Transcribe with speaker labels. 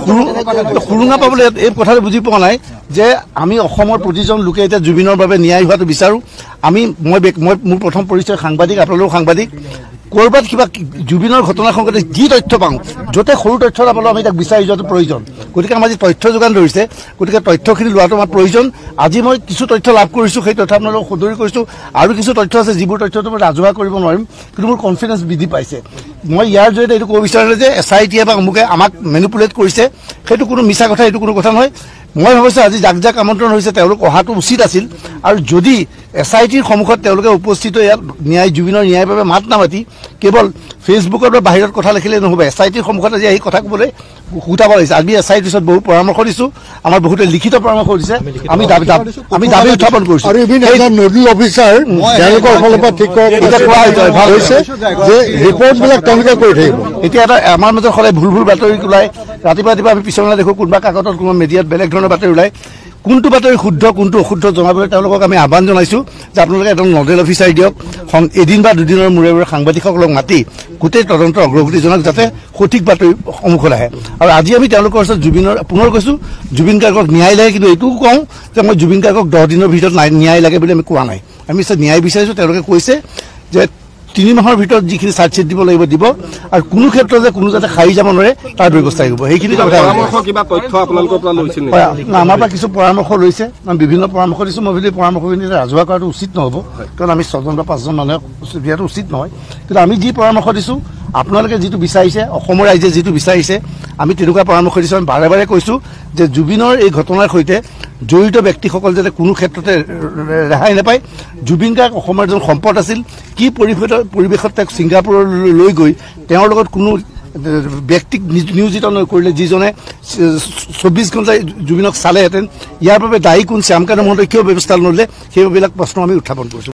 Speaker 1: সুৰুঙা পাবলৈ এই কথাটো বুজি পোৱা নাই যে আমি অসমৰ প্ৰতিজন লোকে এতিয়া জুবিনৰ বাবে ন্যায় হোৱাটো বিচাৰোঁ। মই মোৰ প্ৰথম পৰিচয় সাংবাদিক, আপোনালোক সাংবাদিক। ক'ৰবাত কিবা জুবিনৰ ঘটনা সংক্ৰান্তে যি তথ্য পাওঁ, য'তে সৰু তথ্য নাপালেও আমি তাক বিচাৰি যোৱাটো প্ৰয়োজন। গতিকে আমাৰ যি তথ্য যোগান ধৰিছে, গতিকে তথ্যখিনি লোৱাটো আমাৰ প্ৰয়োজন। আজি মই কিছু তথ্য লাভ কৰিছোঁ, সেই তথ্য আপোনালোকক সদৰি কৰিছোঁ। আৰু কিছু তথ্য আছে যিবোৰ তথ্যটো মই ৰাজহুৱা কৰিব নোৱাৰিম, কিন্তু মোৰ কনফিডেঞ্চ বৃদ্ধি পাইছে। মই ইয়াৰ জৰিয়তে এইটো ক'ব বিচাৰিলোঁ যে SIT বা অমুকে আমাক মেনিপুলেট কৰিছে, সেইটো কোনো মিছা কথা, এইটো কোনো কথা নহয়। মই ভাবিছোঁ আজি যাক যাক আমন্ত্ৰণ হৈছে তেওঁলোক অহাটো উচিত আছিল। আৰু যদি SITৰ সন্মুখত তেওঁলোকে উপস্থিত হৈ ইয়াত জুবিনৰ ন্যায়ৰ বাবে মাত নামাতি কেৱল ফেচবুকত বা বাহিৰত কথা লিখিলে নহ'ব, SITৰ সন্মুখত আজি এই কথা ক'বলৈ উঠাব লাগিছে। আমি SITৰ পিছত বহু পৰামৰ্শ দিছোঁ, আমাৰ বহুতে লিখিত পৰামৰ্শ দিছে, আমি দাবী উত্থাপন কৰিছোঁ।
Speaker 2: আৰু নডেল অফিচাৰ তেওঁলোকৰ ফালৰ পৰা ঠিক কৰা হৈছে যে ৰিপৰ্টবিলাক তেওঁলোকে কৰি থাকিব।
Speaker 1: এতিয়া এটা আমাৰ মাজত সদায় ভুল বাতৰি ওলায়। ৰাতিপুৱা আমি পিছলৈ দেখোঁ কোনোবা কাকতত, কোনোবা মিডিয়াত বেলেগ ধৰণৰ বাতৰি ওলায়। কোনটো বাতৰি শুদ্ধ, কোনটো অশুদ্ধ জনাবলৈ তেওঁলোকক আমি আহ্বান জনাইছোঁ যে আপোনালোকে এজন নডেল অফিচাৰ দিয়ক, এদিন বা দুদিনৰ মূৰে মূৰে সাংবাদিকসকলক মাতি গোটেই তদন্তৰ অগ্ৰগতি জনাওক, যাতে সঠিক বাতৰি সন্মুখত আহে। আৰু আজি আমি তেওঁলোকৰ ওচৰত পুনৰ কৈছোঁ জুবিন গাৰ্গক ন্যায় লাগে, কিন্তু এইটোও কওঁ যে মই জুবিন গাৰ্গক 10 দিনৰ ভিতৰত ন্যায় লাগে বুলি আমি কোৱা নাই। আমি ন্যায় বিচাৰিছোঁ। তেওঁলোকে কৈছে যে 3 মাহৰ ভিতৰত যিখিনি চাৰ্জশ্বিট দিব লাগিব দিব, আৰু কোনো ক্ষেত্ৰত যে কোনো যাতে সাৰি যাব নোৱাৰে তাৰ ব্যৱস্থা কৰিব। সেইখিনি আমাৰ পৰা কিছু পৰামৰ্শ লৈছে, আমি বিভিন্ন পৰামৰ্শ দিছোঁ। মই ভাবিলোঁ পৰামৰ্শখিনি ৰাজহুৱা কৰাটো উচিত নহ'ব, কাৰণ আমি 6জন বা 5জন মানুহক দিয়াটো উচিত নহয়। কিন্তু আমি যি পৰামৰ্শ দিছোঁ, আপোনালোকে যিটো বিচাৰিছে, অসমৰ ৰাইজে যিটো বিচাৰিছে, আমি তেনেকুৱা পৰামৰ্শ দিছোঁ। আমি বাৰে বাৰে কৈছোঁ যে জুবিনৰ এই ঘটনাৰ সৈতে জড়িত ব্যক্তিসকল যাতে কোনো ক্ষেত্ৰতে ৰেহাই নাপায়। জুবিন গাৰ্গ অসমৰ এজন সম্পদ আছিল। কি পৰিৱেশত তেওঁক ছিংগাপুৰলৈ লৈ গৈ তেওঁৰ লগত কোনো ব্যক্তিক নিয়োজিত নকৰিলে, যিজনে 24 ঘণ্টাই জুবিনক চালেহেঁতেন। ইয়াৰ বাবে দায়ী কোন? শ্যামকান্ত মহন্তই কিয় ব্যৱস্থা নল'লে? সেইবিলাক প্ৰশ্ন আমি উত্থাপন কৰিছোঁ।